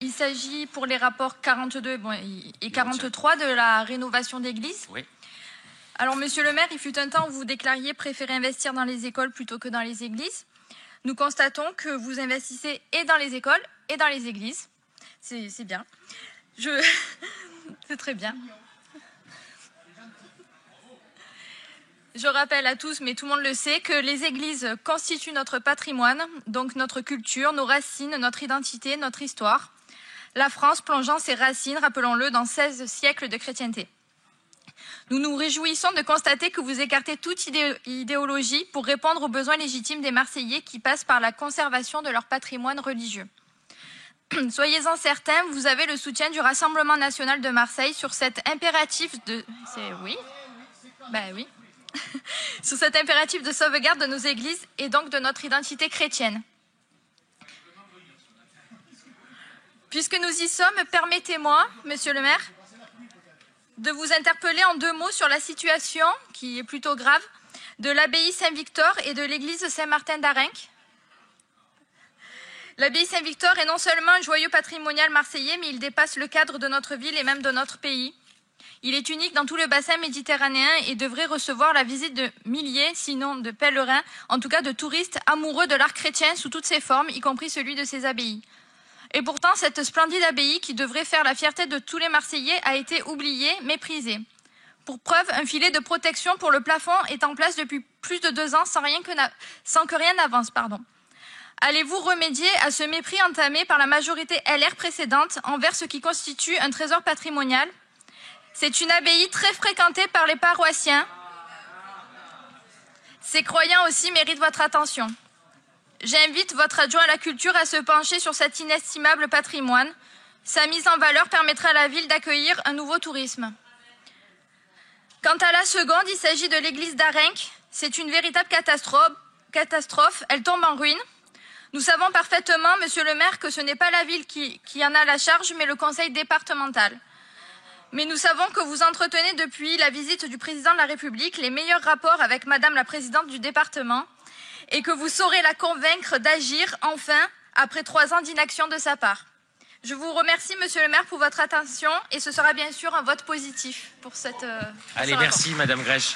Il s'agit pour les rapports 42 et 43 de la rénovation d'églises. Oui. Alors, monsieur le maire, il fut un temps où vous déclariez préférer investir dans les écoles plutôt que dans les églises. Nous constatons que vous investissez et dans les écoles et dans les églises. C'est bien. C'est très bien. Je rappelle à tous, mais tout le monde le sait, que les églises constituent notre patrimoine, donc notre culture, nos racines, notre identité, notre histoire. La France plongeant ses racines, rappelons-le, dans 16 siècles de chrétienté. Nous nous réjouissons de constater que vous écartez toute idéologie pour répondre aux besoins légitimes des Marseillais qui passent par la conservation de leur patrimoine religieux. Soyez-en certains, vous avez le soutien du Rassemblement national de Marseille sur cet impératif de... Oui. Sur cet impératif de sauvegarde de nos églises et donc de notre identité chrétienne. Puisque nous y sommes, permettez-moi, monsieur le maire, de vous interpeller en 2 mots sur la situation, qui est plutôt grave, de l'abbaye Saint-Victor et de l'église Saint-Martin d'Arenc. L'abbaye Saint-Victor est non seulement un joyau patrimonial marseillais, mais il dépasse le cadre de notre ville et même de notre pays. Il est unique dans tout le bassin méditerranéen et devrait recevoir la visite de milliers, sinon de pèlerins, en tout cas de touristes amoureux de l'art chrétien sous toutes ses formes, y compris celui de ses abbayes. Et pourtant, cette splendide abbaye, qui devrait faire la fierté de tous les Marseillais, a été oubliée, méprisée. Pour preuve, un filet de protection pour le plafond est en place depuis plus de 2 ans sans que rien n'avance. Allez-vous remédier à ce mépris entamé par la majorité LR précédente envers ce qui constitue un trésor patrimonial ? C'est une abbaye très fréquentée par les paroissiens. Ces croyants aussi méritent votre attention. J'invite votre adjoint à la culture à se pencher sur cet inestimable patrimoine. Sa mise en valeur permettra à la ville d'accueillir un nouveau tourisme. Quant à la seconde, il s'agit de l'église d'Arenc. C'est une véritable catastrophe. Elle tombe en ruine. Nous savons parfaitement, monsieur le maire, que ce n'est pas la ville qui en a la charge, mais le conseil départemental. Mais nous savons que vous entretenez depuis la visite du président de la République les meilleurs rapports avec madame la présidente du département et que vous saurez la convaincre d'agir enfin après 3 ans d'inaction de sa part. Je vous remercie, monsieur le maire, pour votre attention et ce sera bien sûr un vote positif pour cette... Allez, merci, madame Grech.